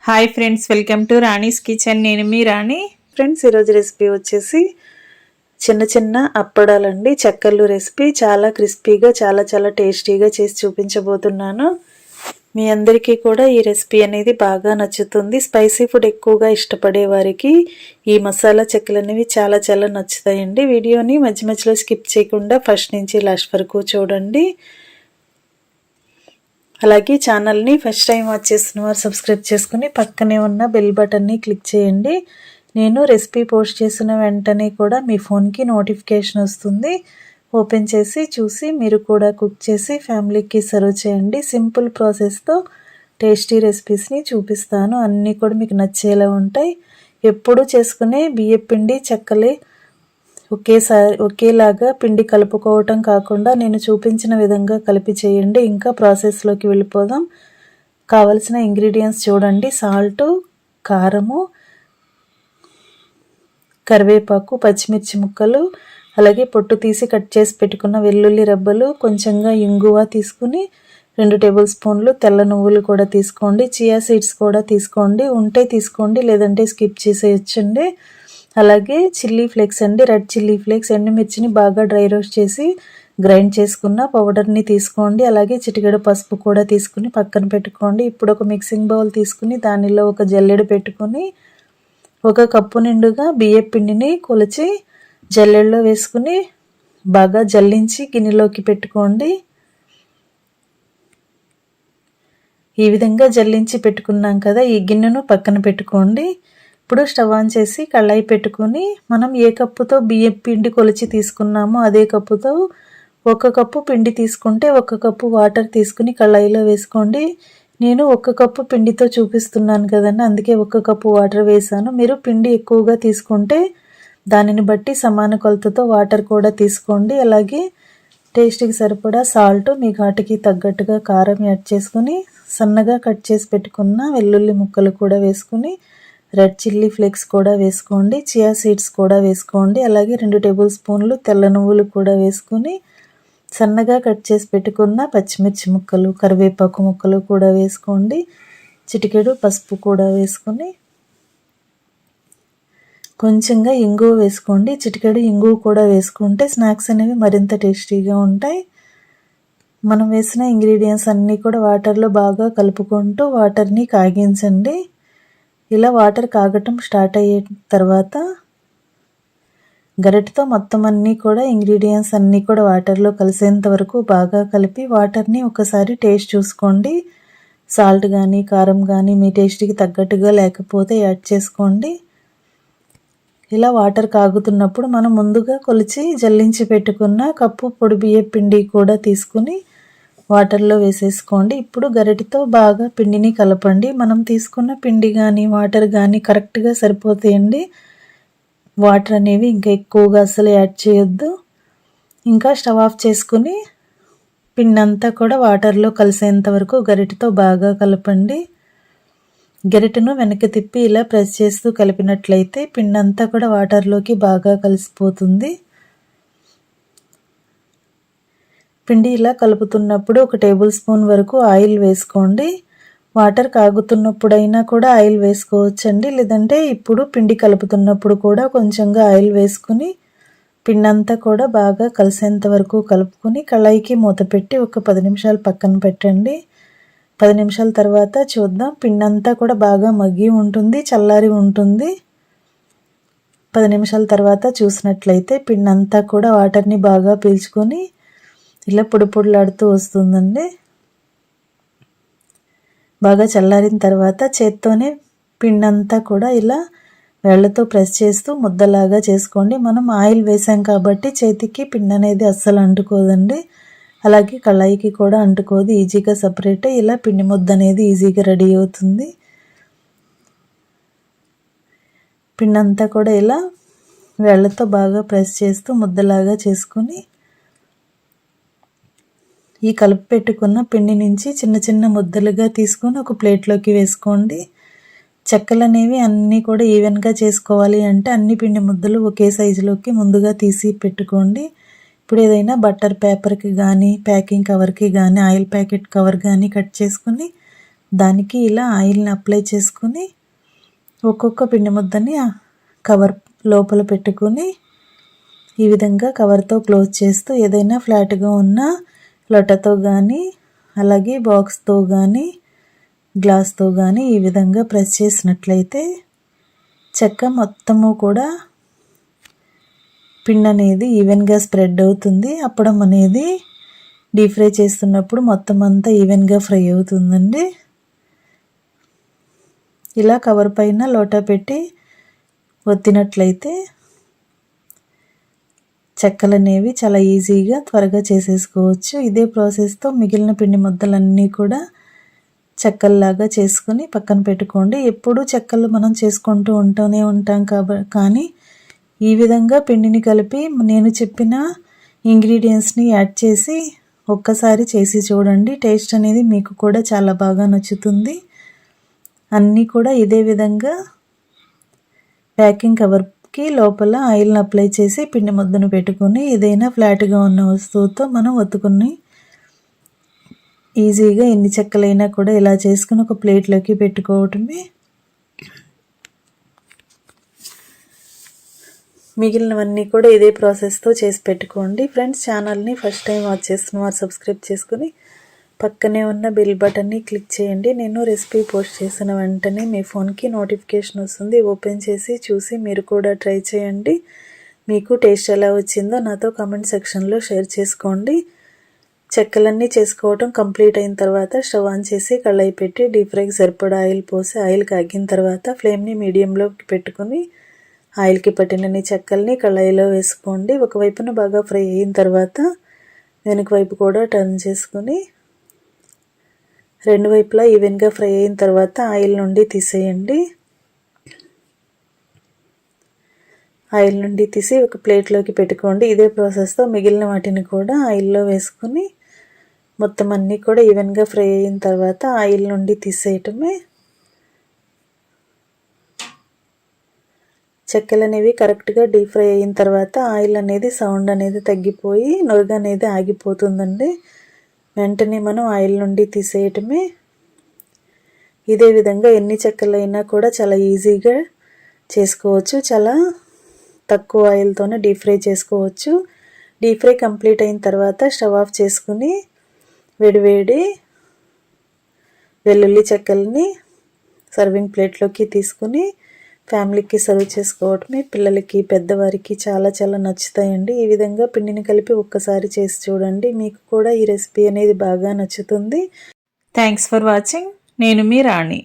Hi friends, welcome to Rani's kitchen. నేను మీ రాణి. Friends, ఈరోజు recipe వచ్చేసి చిన్న చిన్న అప్పడాలండి. చెక్కలు రెసిపీ చాలా క్రిస్పీగా చాలా టేస్టీగా చేసి చూపించబోతున్నాను. మీ అందరికీ కూడా ఈ రెసిపీ అనేది బాగా నచ్చుతుంది. స్పైసీ ఫుడ్ ఎక్కువగా ఇష్టపడే వారికి ఈ మసాలా చెక్కలు అనేవి చాలా నచ్చుతాయండి. వీడియోని మధ్య మధ్యలో స్కిప్ చేయకుండా ఫస్ట్ నుంచి లాస్ట్ వరకు చూడండి. అలాగే ఛానల్ని ఫస్ట్ టైం వాచ్ చేస్తున్న వారు సబ్స్క్రైబ్ చేసుకుని పక్కనే ఉన్న బెల్ బటన్ని క్లిక్ చేయండి. నేను రెసిపీ పోస్ట్ చేసిన వెంటనే కూడా మీ ఫోన్కి నోటిఫికేషన్ వస్తుంది. ఓపెన్ చేసి చూసి మీరు కూడా కుక్ చేసి ఫ్యామిలీకి సర్వ్ చేయండి. సింపుల్ ప్రాసెస్తో టేస్టీ రెసిపీస్ని చూపిస్తాను. అన్నీ కూడా మీకు నచ్చేలా ఉంటాయి. ఎప్పుడు చేసుకునే బియ్యపిండి చెక్కలే ఒకేలాగా పిండి కలుపుకోవటం కాకుండా నేను చూపించిన విధంగా కలిపి చేయండి. ఇంకా ప్రాసెస్లోకి వెళ్ళిపోదాం. కావలసిన ఇంగ్రీడియంట్స్ చూడండి. సాల్టు, కారము, కరివేపాకు, పచ్చిమిర్చి ముక్కలు, అలాగే పొట్టు తీసి కట్ చేసి పెట్టుకున్న వెల్లుల్లి రెబ్బలు, కొంచెంగా ఇంగువ తీసుకుని 2 టేబుల్ స్పూన్లు తెల్ల నువ్వులు కూడా తీసుకోండి. చియా సీడ్స్ కూడా తీసుకోండి. ఉంటే తీసుకోండి, లేదంటే స్కిప్ చేసేయచ్చండి. అలాగే చిల్లీ ఫ్లేక్స్ అండి, రెడ్ చిల్లీ ఫ్లేక్స్, ఎండుమిర్చిని బాగా డ్రై రోస్ట్ చేసి గ్రైండ్ చేసుకున్న పౌడర్ని తీసుకోండి. అలాగే చిటికెడు పసుపు కూడా తీసుకుని పక్కన పెట్టుకోండి. ఇప్పుడు ఒక మిక్సింగ్ బౌల్ తీసుకుని దానిలో ఒక జల్లెడ పెట్టుకుని 1 కప్పు నిండుగా బియ్యం పిండిని కొలిచి జల్లెడలో వేసుకుని బాగా జల్లించి గిన్నెలోకి పెట్టుకోండి. ఈ విధంగా జల్లించి పెట్టుకున్నాం కదా, ఈ గిన్నెను పక్కన పెట్టుకోండి. ఇప్పుడు స్టవ్ ఆన్ చేసి కళాయి పెట్టుకుని మనం ఏ కప్పుతో బియ్యం పిండి కొలిచి తీసుకున్నామో అదే కప్పుతో 1 కప్పు పిండి తీసుకుంటే 1 కప్పు వాటర్ తీసుకుని కళాయిలో వేసుకోండి. నేను 1 కప్పు పిండితో చూపిస్తున్నాను కదండి, అందుకే 1 కప్పు వాటర్ వేసాను. మీరు పిండి ఎక్కువగా తీసుకుంటే దానిని బట్టి సమాన కొలతతో వాటర్ కూడా తీసుకోండి. అలాగే టేస్ట్కి సరిపడా సాల్ట్, మీ ఘాటుకి తగ్గట్టుగా కారం యాడ్ చేసుకుని సన్నగా కట్ చేసి పెట్టుకున్న వెల్లుల్లి ముక్కలు కూడా వేసుకుని రెడ్ చిల్లీ ఫ్లేక్స్ కూడా వేసుకోండి. చియా సీడ్స్ కూడా వేసుకోండి. అలాగే 2 టేబుల్ స్పూన్లు తెల్ల నువ్వులు కూడా వేసుకుని సన్నగా కట్ చేసి పెట్టుకున్న పచ్చిమిర్చి ముక్కలు, కరివేపాకు ముక్కలు కూడా వేసుకోండి. చిటికెడు పసుపు కూడా వేసుకుని కొంచెంగా ఇంగువ వేసుకోండి. చిటికెడు ఇంగువ కూడా వేసుకుంటే స్నాక్స్ అనేవి మరింత టేస్టీగా ఉంటాయి. మనం వేసిన ఇంగ్రీడియంట్స్ అన్నీ కూడా వాటర్లో బాగా కలుపుకుంటూ వాటర్ని కాగించండి. ఇలా వాటర్ కాగటం స్టార్ట్ అయ్యే తర్వాత గరిటెతో మొత్తం అన్నీ కూడా ఇంగ్రీడియంట్స్ అన్నీ కూడా వాటర్లో కలిసేంత వరకు బాగా కలిపి వాటర్ని ఒకసారి టేస్ట్ చూసుకోండి. సాల్ట్ కానీ కారం కానీ మీ టేస్ట్కి తగ్గట్టుగా లేకపోతే యాడ్ చేసుకోండి. ఇలా వాటర్ కాగుతున్నప్పుడు మనం ముందుగా కొలిచి జల్లించి పెట్టుకున్న కప్పు పొడి బియ్యం పిండి కూడా తీసుకుని వాటర్లో వేసేసుకోండి. ఇప్పుడు గరిటెతో బాగా పిండిని కలపండి. మనం తీసుకున్న పిండి కానీ వాటర్ కానీ కరెక్ట్గా సరిపోతాయండి. వాటర్ అనేవి ఇంకా ఎక్కువగా అసలు యాడ్ చేయొద్దు. ఇంకా స్టవ్ ఆఫ్ చేసుకుని పిండి అంతా కూడా వాటర్లో కలిసేంత వరకు గరిటెతో బాగా కలపండి. గరిటెను వెనక్కి తిప్పి ఇలా ప్రెస్ చేస్తూ కలిపినట్లయితే పిండి అంతా కూడా వాటర్లోకి బాగా కలిసిపోతుంది. పిండి ఇలా కలుపుతున్నప్పుడు 1 టేబుల్ స్పూన్ వరకు ఆయిల్ వేసుకోండి. వాటర్ కాగుతున్నప్పుడైనా కూడా ఆయిల్ వేసుకోవచ్చండి, లేదంటే ఇప్పుడు పిండి కలుపుతున్నప్పుడు కూడా కొంచెంగా ఆయిల్ వేసుకుని పిండి అంతా కూడా బాగా కలిసేంత వరకు కలుపుకొని కళాయికి మూత పెట్టి ఒక 10 నిమిషాలు పక్కన పెట్టండి. 10 నిమిషాల తర్వాత చూద్దాం. పిండి అంతా కూడా బాగా మగ్గి ఉంటుంది, చల్లారి ఉంటుంది. 10 నిమిషాల తర్వాత చూసినట్లయితే పిండి అంతా కూడా వాటర్ని బాగా పీల్చుకొని ఇలా పొడి పొడిలాడుతూ వస్తుందండి. బాగా చల్లారిన తర్వాత చేత్తోనే పిండి అంతా కూడా ఇలా వేళ్ళతో ప్రెస్ చేస్తూ ముద్దలాగా చేసుకోండి. మనం ఆయిల్ వేసాం కాబట్టి చేతికి పిండి అనేది అస్సలు అంటుకోదండి. అలాగే కళాయికి కూడా అంటుకోదు, ఈజీగా సపరేట్ ఇలా పిండి ముద్ద అనేది ఈజీగా రెడీ అవుతుంది. పిండి అంతా కూడా ఇలా వేళ్ళతో బాగా ప్రెస్ చేస్తూ ముద్దలాగా చేసుకొని ఈ కలిపి పెట్టుకున్న పిండి నుంచి చిన్న ముద్దలుగా తీసుకొని ఒక ప్లేట్లోకి వేసుకోండి. చెక్కలు అనేవి అన్నీ కూడా ఈవెన్గా చేసుకోవాలి అంటే అన్ని పిండి ముద్దలు ఒకే సైజులోకి ముందుగా తీసి పెట్టుకోండి. ఇప్పుడు ఏదైనా బటర్ పేపర్కి కానీ ప్యాకింగ్ కవర్కి కానీ ఆయిల్ ప్యాకెట్ కవర్ కానీ కట్ చేసుకుని దానికి ఇలా ఆయిల్ని అప్లై చేసుకుని ఒక్కొక్క పిండి ముద్దని కవర్ లోపల పెట్టుకుని ఈ విధంగా కవర్తో క్లోజ్ చేస్తూ ఏదైనా ఫ్లాట్గా ఉన్న లొటతో కానీ అలాగే బాక్స్తో కానీ గ్లాస్తో కానీ ఈ విధంగా ప్రెస్ చేసినట్లయితే చెక్క మొత్తము కూడా పిండి అనేది ఈవెన్గా స్ప్రెడ్ అవుతుంది. అప్పడం అనేది డీప్ ఫ్రై చేస్తున్నప్పుడు మొత్తం అంతా ఈవెన్గా ఫ్రై అవుతుందండి. ఇలా కవర్ పైన లోటా పెట్టి ఒత్తినట్లయితే చెక్కలు అనేవి చాలా ఈజీగా త్వరగా చేసేసుకోవచ్చు. ఇదే ప్రాసెస్తో మిగిలిన పిండి ముద్దలన్నీ కూడా చెక్కల్లాగా చేసుకొని పక్కన పెట్టుకోండి. ఎప్పుడూ చెక్కలు మనం చేసుకుంటూ ఉంటాం కానీ ఈ విధంగా పిండిని కలిపి నేను చెప్పిన ఇంగ్రీడియంట్స్ని యాడ్ చేసి ఒక్కసారి చేసి చూడండి. టేస్ట్ అనేది మీకు కూడా చాలా బాగా నచ్చుతుంది. అన్నీ కూడా ఇదే విధంగా ప్యాకింగ్ కవర్కి లోపల ఆయిల్ని అప్లై చేసి పిండి ముద్దను పెట్టుకుని ఏదైనా ఫ్లాట్గా ఉన్న వస్తువుతో మనం ఒత్తుకుని ఈజీగా ఎన్ని చెక్కలైనా కూడా ఇలా చేసుకుని ఒక ప్లేట్లోకి పెట్టుకోవటమే. మిగిలినవన్నీ కూడా ఇదే ప్రాసెస్తో చేసి పెట్టుకోండి. ఫ్రెండ్స్, ఛానల్ని ఫస్ట్ టైం వాచ్ చేస్తున్న వారు సబ్స్క్రైబ్ చేసుకుని పక్కనే ఉన్న బెల్ బటన్ని క్లిక్ చేయండి. నేను రెసిపీ పోస్ట్ చేసిన వెంటనే మీ ఫోన్కి నోటిఫికేషన్ వస్తుంది. ఓపెన్ చేసి చూసి మీరు కూడా ట్రై చేయండి. మీకు టేస్ట్ ఎలా వచ్చిందో నాతో కామెంట్ సెక్షన్లో షేర్ చేసుకోండి. చెక్కలన్నీ చేసుకోవటం కంప్లీట్ అయిన తర్వాత స్టవ్ ఆన్ చేసి కళాయి పెట్టి డీప్ ఫ్రైకి సరిపడా ఆయిల్ పోసి ఆయిల్ కాగిన తర్వాత ఫ్లేమ్ని మీడియంలోకి పెట్టుకుని ఆయిల్కి పట్టినన్ని చెక్కల్ని కళాయిలో వేసుకోండి. ఒకవైపున బాగా ఫ్రై అయిన తర్వాత వెనుక వైపు కూడా టర్న్ చేసుకుని రెండు వైపులా ఈవెన్గా ఫ్రై అయిన తర్వాత ఆయిల్ నుండి తీసేయండి. ఆయిల్ నుండి తీసి ఒక ప్లేట్లోకి పెట్టుకోండి. ఇదే ప్రాసెస్తో మిగిలిన వాటిని కూడా ఆయిల్లో వేసుకుని మొత్తం అన్నీ కూడా ఈవెన్గా ఫ్రై అయిన తర్వాత ఆయిల్ నుండి తీసేయటమే. చెక్కలు అనేవి కరెక్ట్గా డీప్ ఫ్రై అయిన తర్వాత ఆయిల్ అనేది సౌండ్ అనేది తగ్గిపోయి నొరుగు అనేది ఆగిపోతుందండి. వెంటనే మనం ఆయిల్ నుండి తీసేయటమే. ఇదే విధంగా ఎన్ని చెక్కలైనా కూడా చాలా ఈజీగా చేసుకోవచ్చు. చాలా తక్కువ ఆయిల్తోనే డీప్ ఫ్రై చేసుకోవచ్చు. డీప్ ఫ్రై కంప్లీట్ అయిన తర్వాత స్టవ్ ఆఫ్ చేసుకుని వేడివేడి వెల్లుల్లి చెక్కల్ని సర్వింగ్ ప్లేట్లోకి తీసుకుని ఫ్యామిలీకి సర్వ్ చేసుకోవటమే. పిల్లలకి పెద్దవారికి చాలా చాలా నచ్చుతాయండి. ఈ విధంగా పిండిని కలిపి ఒక్కసారి చేసి చూడండి. మీకు కూడా ఈ రెసిపీ అనేది బాగా నచ్చుతుంది. Thanks for watching. నేను మీ రాణి.